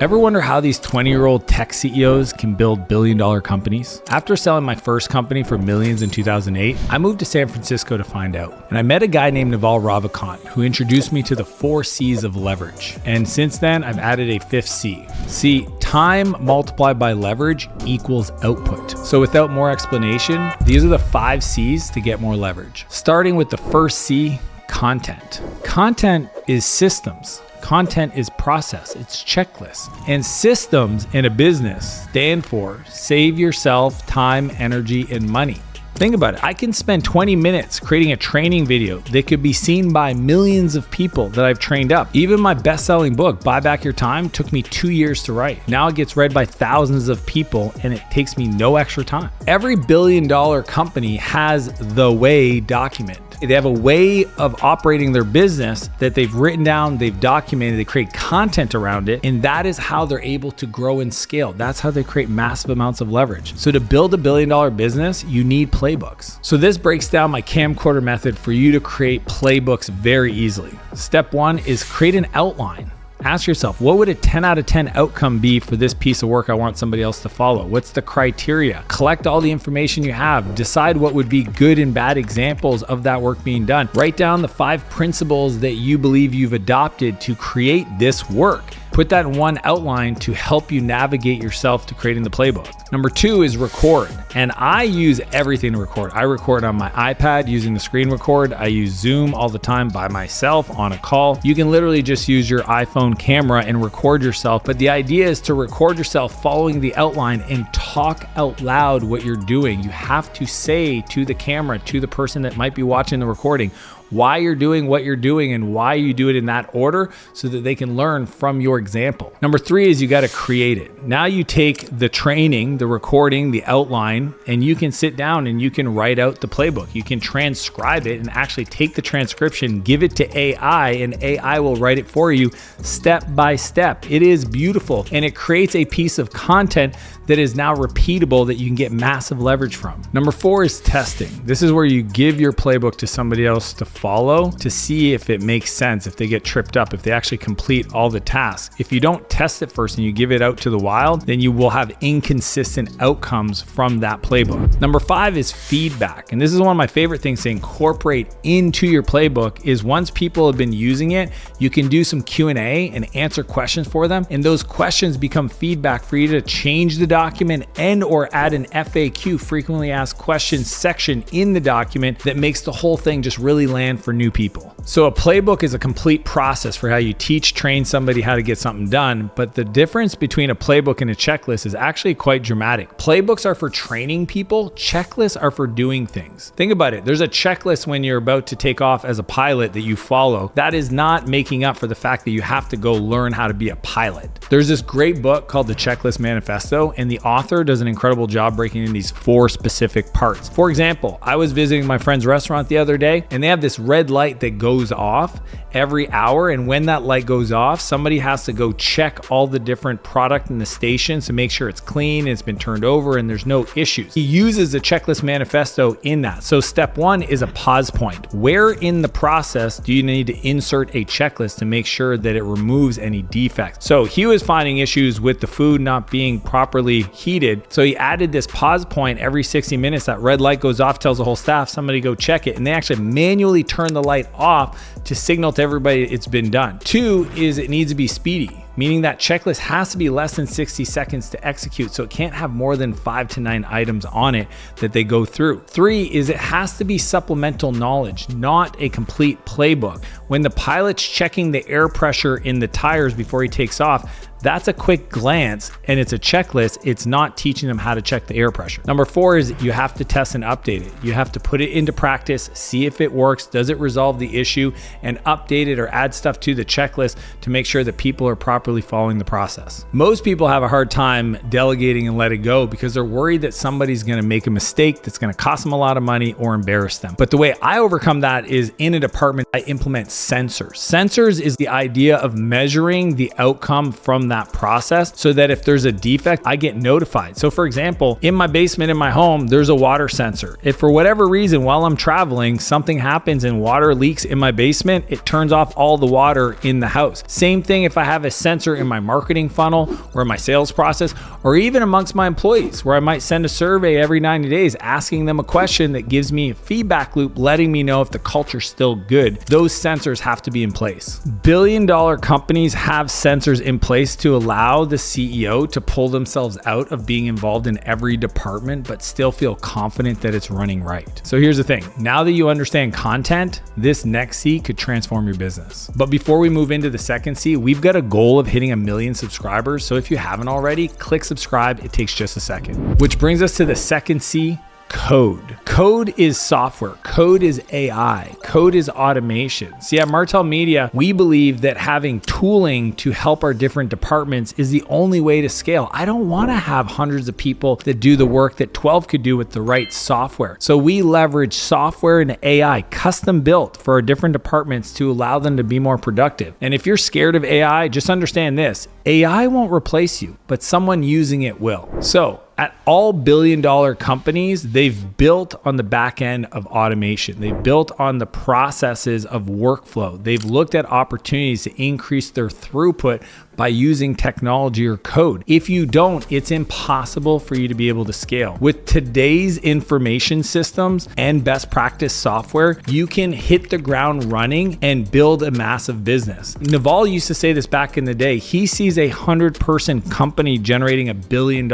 Ever wonder how these 20-year-old tech CEOs can build billion-dollar companies? After selling my first company for millions in 2008, I moved to San Francisco to find out. And I met a guy named Naval Ravikant who introduced me to the 4 C's of leverage. And since then, I've added a 5th C. See, time multiplied by leverage equals output. So without more explanation, these are the 5 C's to get more leverage. Starting with the first C, content. Content is systems. Content is process, it's checklists. And systems in a business stand for save yourself time, energy, and money. Think about it. I can spend 20 minutes creating a training video that could be seen by millions of people that I've trained up. Even my best-selling book, Buy Back Your Time, took me 2 years to write. Now it gets read by thousands of people and it takes me no extra time. Every billion-dollar company has the way document. They have a way of operating their business that they've written down, they've documented, they create content around it, and that is how they're able to grow and scale. That's how they create massive amounts of leverage. So to build a billion-dollar business, you need playbooks. So this breaks down my camcorder method for you to create playbooks very easily. Step 1 is create an outline. Ask yourself, what would a 10 out of 10 outcome be for this piece of work I want somebody else to follow? What's the criteria? Collect all the information you have. Decide what would be good and bad examples of that work being done. Write down the 5 principles that you believe you've adopted to create this work. Put that in one outline to help you navigate yourself to creating the playbook. Number 2 is record. And I use everything to record. I record on my iPad using the screen record. I use Zoom all the time by myself on a call. You can literally just use your iPhone camera and record yourself. But the idea is to record yourself following the outline and talk out loud what you're doing. You have to say to the camera, to the person that might be watching the recording, why you're doing what you're doing and why you do it in that order so that they can learn from your example. Number 3 is you got to create it. Now you take the training, the recording, the outline, and you can sit down and you can write out the playbook. You can transcribe it and actually take the transcription, give it to AI, and AI will write it for you step by step. It is beautiful and it creates a piece of content that is now repeatable that you can get massive leverage from. Number 4 is testing. This is where you give your playbook to somebody else to follow to see if it makes sense, if they get tripped up, if they actually complete all the tasks. If you don't test it first and you give it out to the wild, then you will have inconsistent outcomes from that playbook. Number 5 is feedback. And this is one of my favorite things to incorporate into your playbook is once people have been using it, you can do some Q&A and answer questions for them. And those questions become feedback for you to change the document and or add an FAQ, frequently asked questions section in the document that makes the whole thing just really land for new people. So a playbook is a complete process for how you teach, train somebody how to get something done. But the difference between a playbook and a checklist is actually quite dramatic. Playbooks are for training people. Checklists are for doing things. Think about it. There's a checklist when you're about to take off as a pilot that you follow. That is not making up for the fact that you have to go learn how to be a pilot. There's this great book called The Checklist Manifesto, and the author does an incredible job breaking in these 4 specific parts. For example, I was visiting my friend's restaurant the other day, and they have this red light that goes off every hour. And when that light goes off, somebody has to go check all the different product in the station to make sure it's clean, it's been turned over, and there's no issues. He uses the checklist manifesto in that. So step 1 is a pause point. Where in the process do you need to insert a checklist to make sure that it removes any defects? So he was finding issues with the food not being properly heated. So he added this pause point every 60 minutes. That red light goes off, tells the whole staff, somebody go check it. And they actually manually turn the light off to signal to everybody it's been done. 2 is it needs to be speedy, meaning that checklist has to be less than 60 seconds to execute. So it can't have more than 5 to 9 items on it that they go through. 3 is it has to be supplemental knowledge, not a complete playbook. When the pilot's checking the air pressure in the tires before he takes off, that's a quick glance and it's a checklist. It's not teaching them how to check the air pressure. Number 4 is you have to test and update it. You have to put it into practice, see if it works, does it resolve the issue, and update it or add stuff to the checklist to make sure that people are properly following the process. Most people have a hard time delegating and letting go because they're worried that somebody's going to make a mistake that's going to cost them a lot of money or embarrass them. But the way I overcome that is in a department, I implement sensors. Sensors is the idea of measuring the outcome from that process so that if there's a defect, I get notified. So for example, in my basement in my home, there's a water sensor. If for whatever reason while I'm traveling, something happens and water leaks in my basement, it turns off all the water in the house. Same thing if I have a sensor sensor in my marketing funnel or in my sales process, or even amongst my employees, where I might send a survey every 90 days asking them a question that gives me a feedback loop, letting me know if the culture's still good. Those sensors have to be in place. Billion-dollar companies have sensors in place to allow the CEO to pull themselves out of being involved in every department, but still feel confident that it's running right. So here's the thing. Now that you understand content, this next C could transform your business. But before we move into the second C, we've got a goal of hitting 1 million subscribers. So if you haven't already, click subscribe. It takes just a second. Which brings us to the second C, code. Code is software. Code is AI. Code is automation. See, at Martell Media, we believe that having tooling to help our different departments is the only way to scale. I don't want to have hundreds of people that do the work that 12 could do with the right software. So we leverage software and AI custom built for our different departments to allow them to be more productive. And if you're scared of AI, just understand this. AI won't replace you, but someone using it will. So at all billion-dollar companies, they've built on the back end of automation. They've built on the processes of workflow. They've looked at opportunities to increase their throughput by using technology or code. If you don't, it's impossible for you to be able to scale. With today's information systems and best practice software, you can hit the ground running and build a massive business. Naval used to say this back in the day. He sees a 100-person company generating $1 billion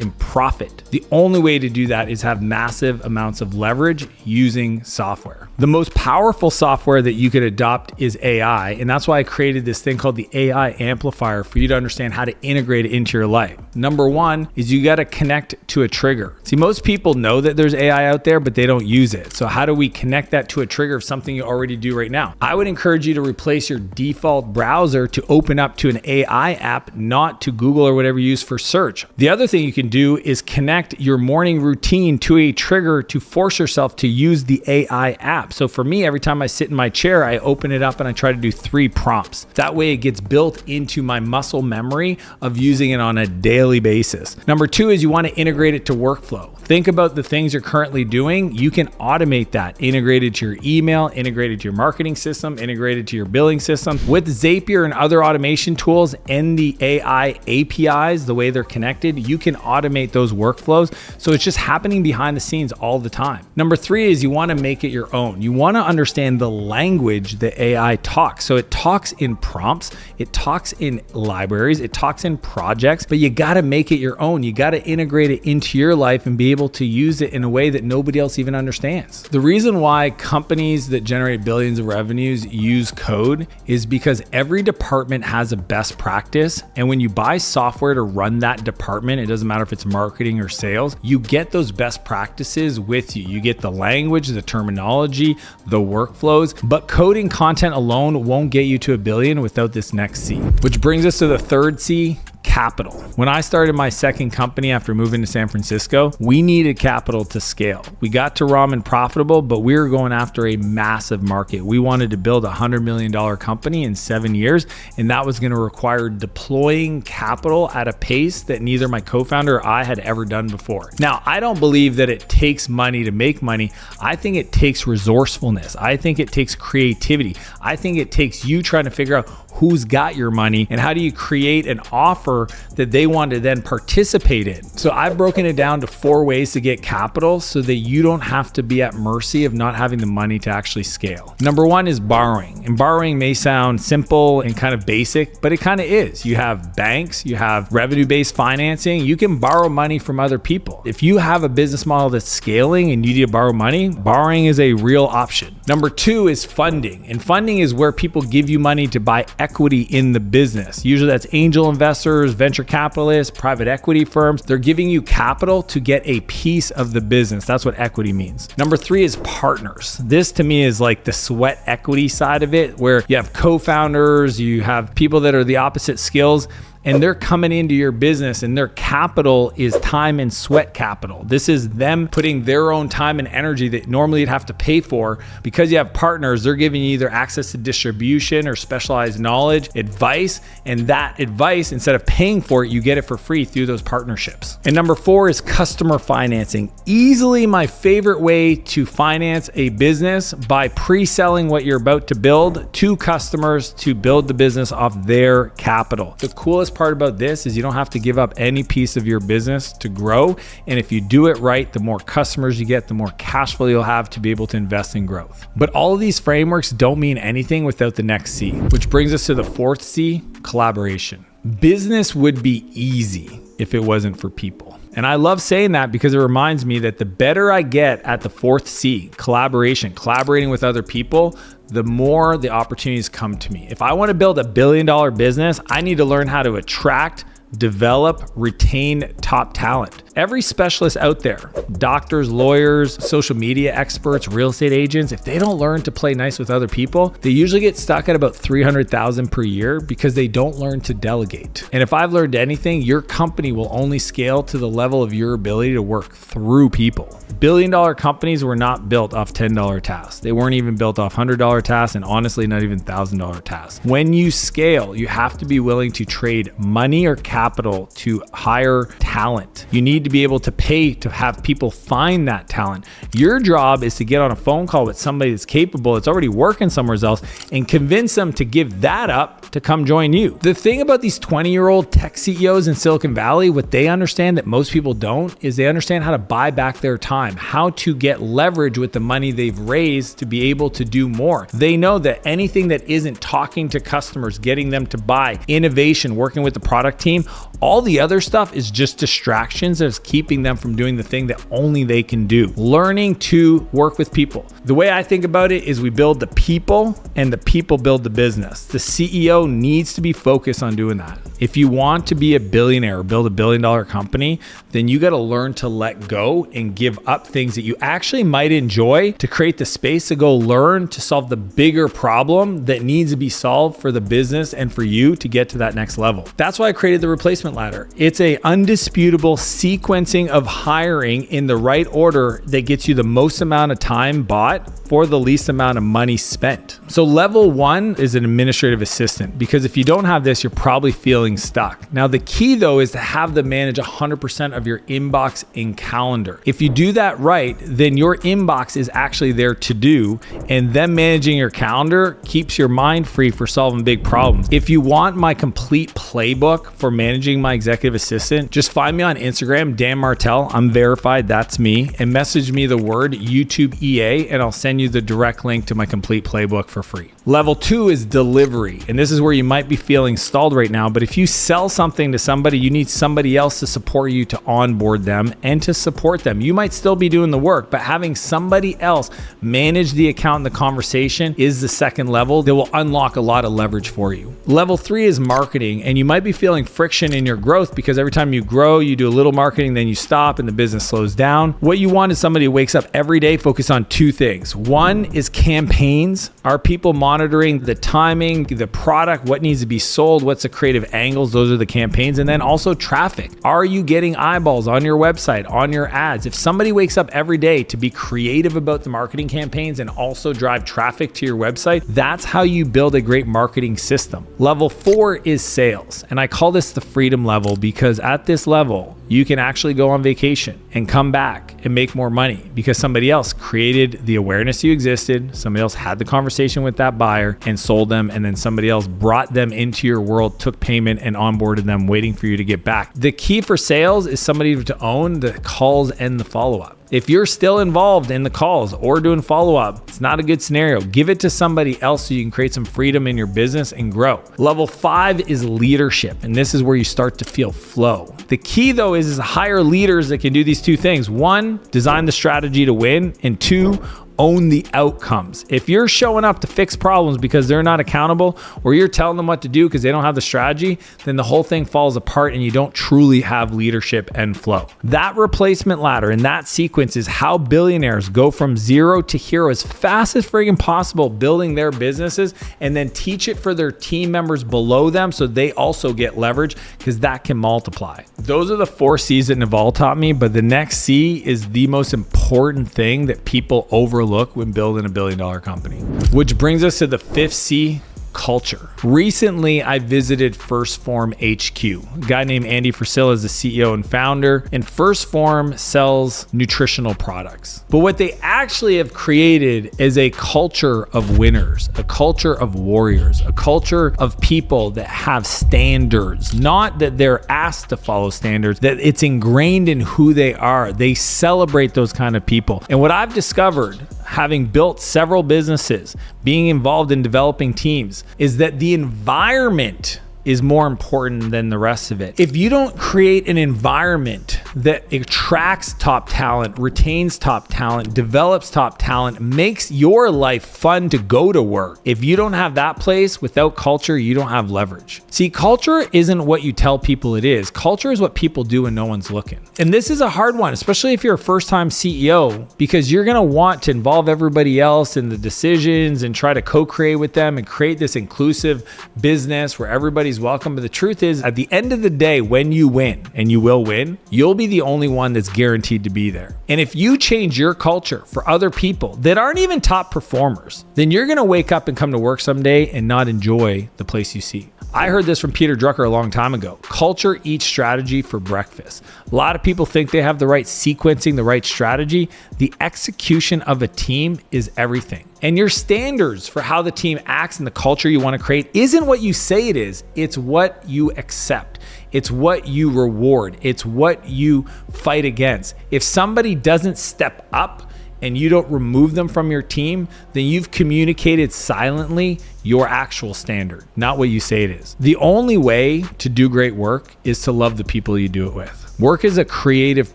in profit. The only way to do that is have massive amounts of leverage using software. The most powerful software that you could adopt is AI, and that's why I created this thing called the AI Amplifier for you to understand how to integrate it into your life. Number one is you got to connect to a trigger. See, most people know that there's AI out there, but they don't use it. So how do we connect that to a trigger of something you already do right now? I would encourage you to replace your default browser to open up to an AI app, not to Google or whatever you use for search. The other thing you can do is connect your morning routine to a trigger to force yourself to use the AI app. So for me, every time I sit in my chair, I open it up and I try to do 3 prompts. That way it gets built into my muscle memory of using it on a daily basis. Number 2 is you want to integrate it to workflow. Think about the things you're currently doing. You can automate that, integrated to your email, integrated to your marketing system, integrated to your billing system. With Zapier and other automation tools and the AI APIs, the way they're connected, you can automate those workflows. So it's just happening behind the scenes all the time. Number 3 is you want to make it your own. You want to understand the language that AI talks. So it talks in prompts, it talks in libraries, it talks in projects, but you got to make it your own. You got to integrate it into your life and be able to use it in a way that nobody else even understands. The reason why companies that generate billions of revenues use code is because every department has a best practice. And when you buy software to run that department, it doesn't matter if it's marketing or sales, you get those best practices with you. You get the language, the terminology, the workflows, but coding content alone won't get you to $1 billion without this next C. Which brings us to the third C, capital. When I started my second company after moving to San Francisco, we needed capital to scale. We got to ramen profitable, but we were going after a massive market. We wanted to build a $100 million company in 7 years, and that was going to require deploying capital at a pace that neither my co-founder or I had ever done before. Now, I don't believe that it takes money to make money. I think it takes resourcefulness. I think it takes creativity. I think it takes you trying to figure out who's got your money and how do you create an offer that they want to then participate in. So I've broken it down to 4 ways to get capital so that you don't have to be at mercy of not having the money to actually scale. Number 1 is borrowing. And borrowing may sound simple and kind of basic, but it kind of is. You have banks, you have revenue-based financing, you can borrow money from other people. If you have a business model that's scaling and you need to borrow money, borrowing is a real option. Number 2 is funding. And funding is where people give you money to buy equity in the business. Usually that's angel investors, venture capitalists, private equity firms. They're giving you capital to get a piece of the business. That's what equity means. Number 3 is partners. This to me is like the sweat equity side of it, where you have co-founders, you have people that are the opposite skills, and they're coming into your business, and their capital is time and sweat capital. This is them putting their own time and energy that normally you'd have to pay for. Because you have partners, they're giving you either access to distribution or specialized knowledge, advice, and that advice, instead of paying for it, you get it for free through those partnerships. And number 4 is customer financing. Easily my favorite way to finance a business, by pre-selling what you're about to build to customers to build the business off their capital. The coolest part about this is you don't have to give up any piece of your business to grow. And if you do it right, the more customers you get, the more cash flow you'll have to be able to invest in growth. But all of these frameworks don't mean anything without the next C, which brings us to the 4th C, collaboration. Business would be easy if it wasn't for people. And I love saying that because it reminds me that the better I get at the 4th C, collaboration, collaborating with other people, the more the opportunities come to me. If I want to build $1 billion business, I need to learn how to attract, develop, retain top talent. Every specialist out there, doctors, lawyers, social media experts, real estate agents, if they don't learn to play nice with other people, they usually get stuck at about $300,000 per year because they don't learn to delegate. And if I've learned anything, your company will only scale to the level of your ability to work through people. $1 billion companies were not built off $10 tasks. They weren't even built off $100 tasks, and honestly, not even $1,000 tasks. When you scale, you have to be willing to trade money or capital to hire talent. You need to be able to pay to have people find that talent. Your job is to get on a phone call with somebody that's capable, that's already working somewhere else, and convince them to give that up to come join you. The thing about these 20-year-old tech CEOs in Silicon Valley, what they understand that most people don't, is they understand how to buy back their time, how to get leverage with the money they've raised to be able to do more. They know that anything that isn't talking to customers, getting them to buy, innovation, working with the product team, all the other stuff is just distractions that's keeping them from doing the thing that only they can do. Learning to work with people. The way I think about it is we build the people and the people build the business. The CEO needs to be focused on doing that. If you want to be a billionaire or build $1 billion company, then you got to learn to let go and give up things that you actually might enjoy to create the space to go learn to solve the bigger problem that needs to be solved for the business and for you to get to that next level. That's why I created the replacement ladder. It's a undisputable sequencing of hiring in the right order that gets you the most amount of time bought for the least amount of money spent. So level 1 is an administrative assistant, because if you don't have this, you're probably feeling stuck. Now the key though is to have them manage 100% of your inbox and calendar. If you do that right, then your inbox is actually there to do, and them managing your calendar keeps your mind free for solving big problems. If you want my complete playbook for managing my executive assistant, just find me on Instagram, Dan Martell, I'm verified, that's me, and message me the word YouTube EA, and I'll send you the direct link to my complete playbook for free. Level 2 is delivery. And this is where you might be feeling stalled right now, but if you sell something to somebody, you need somebody else to support you to onboard them and to support them. You might still be doing the work, but having somebody else manage the account and the conversation is the second level that will unlock a lot of leverage for you. Level 3 is marketing, and you might be feeling friction in your growth because every time you grow, you do a little marketing, then you stop and the business slows down. What you want is somebody who wakes up every day focused on 2 things. One is campaigns. Are people monitoring the timing, the product, what needs to be sold, what's the creative angles? Those are the campaigns. And then also traffic. Are you getting eyeballs on your website, on your ads? If somebody wakes up every day to be creative about the marketing campaigns and also drive traffic to your website, that's how you build a great marketing system. Level 4 is sales. And I call this the freedom level because at this level, you can actually go on vacation and come back and make more money because somebody else created the awareness you existed, somebody else had the conversation with that buyer and sold them, and then somebody else brought them into your world, took payment and onboarded them, waiting for you to get back. The key for sales is somebody to own the calls and the follow-up. If you're still involved in the calls or doing follow-up, it's not a good scenario. Give it to somebody else so you can create some freedom in your business and grow. Level 5 is leadership, and this is where you start to feel flow. The key though is hire leaders that can do these 2 things. 1, design the strategy to win, and 2, own the outcomes. If you're showing up to fix problems because they're not accountable, or you're telling them what to do because they don't have the strategy, then the whole thing falls apart and you don't truly have leadership and flow. That replacement ladder and that sequence is how billionaires go from zero to hero as fast as friggin' possible, building their businesses, and then teach it for their team members below them so they also get leverage, because that can multiply. Those are the 4 C's that Naval taught me, but the next C is the most important thing that people overlook when building a $1 billion company. Which brings us to the 5th C, culture. Recently, I visited First Form HQ. A guy named Andy Frisilla is the CEO and founder, and First Form sells nutritional products. But what they actually have created is a culture of winners, a culture of warriors, a culture of people that have standards, not that they're asked to follow standards, that it's ingrained in who they are. They celebrate those kind of people. And what I've discovered, having built several businesses, being involved in developing teams, is that the environment is more important than the rest of it. If you don't create an environment that attracts top talent, retains top talent, develops top talent, makes your life fun to go to work, if you don't have that place, without culture, you don't have leverage. See, culture isn't what you tell people it is. Culture is what people do when no one's looking. And this is a hard one, especially if you're a first-time CEO, because you're gonna want to involve everybody else in the decisions and try to co-create with them and create this inclusive business where everybody's welcome. But the truth is, at the end of the day, when you win, and you will win, you'll be the only one that's guaranteed to be there. And if you change your culture for other people that aren't even top performers, then you're gonna wake up and come to work someday and not enjoy the place you see. I heard this from Peter Drucker a long time ago. Culture eats strategy for breakfast. A lot of people think they have the right sequencing, the right strategy. The execution of a team is everything. And your standards for how the team acts and the culture you want to create isn't what you say it is. It's what you accept. It's what you reward. It's what you fight against. If somebody doesn't step up and you don't remove them from your team, then you've communicated silently your actual standard, not what you say it is. The only way to do great work is to love the people you do it with. Work is a creative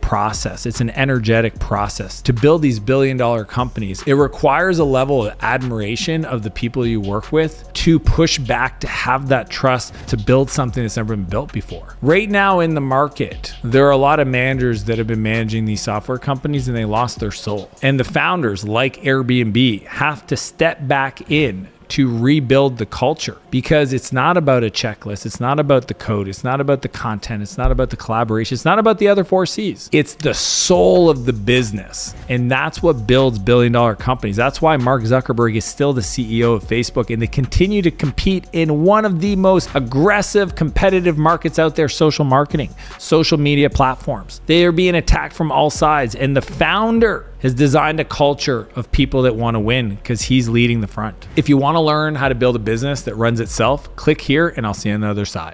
process. It's an energetic process. To build these billion-dollar companies, it requires a level of admiration of the people you work with to push back, to have that trust, to build something that's never been built before. Right now in the market, there are a lot of managers that have been managing these software companies and they lost their soul. And the founders, like Airbnb, have to step back in to rebuild the culture, because it's not about a checklist. It's not about the code. It's not about the content. It's not about the collaboration. It's not about the other 4 C's. It's the soul of the business. And that's what builds billion-dollar companies. That's why Mark Zuckerberg is still the CEO of Facebook, and they continue to compete in one of the most aggressive, competitive markets out there, social marketing, social media platforms. They are being attacked from all sides. And the founder has designed a culture of people that want to win because he's leading the front. If you want to learn how to build a business that runs itself, click here and I'll see you on the other side.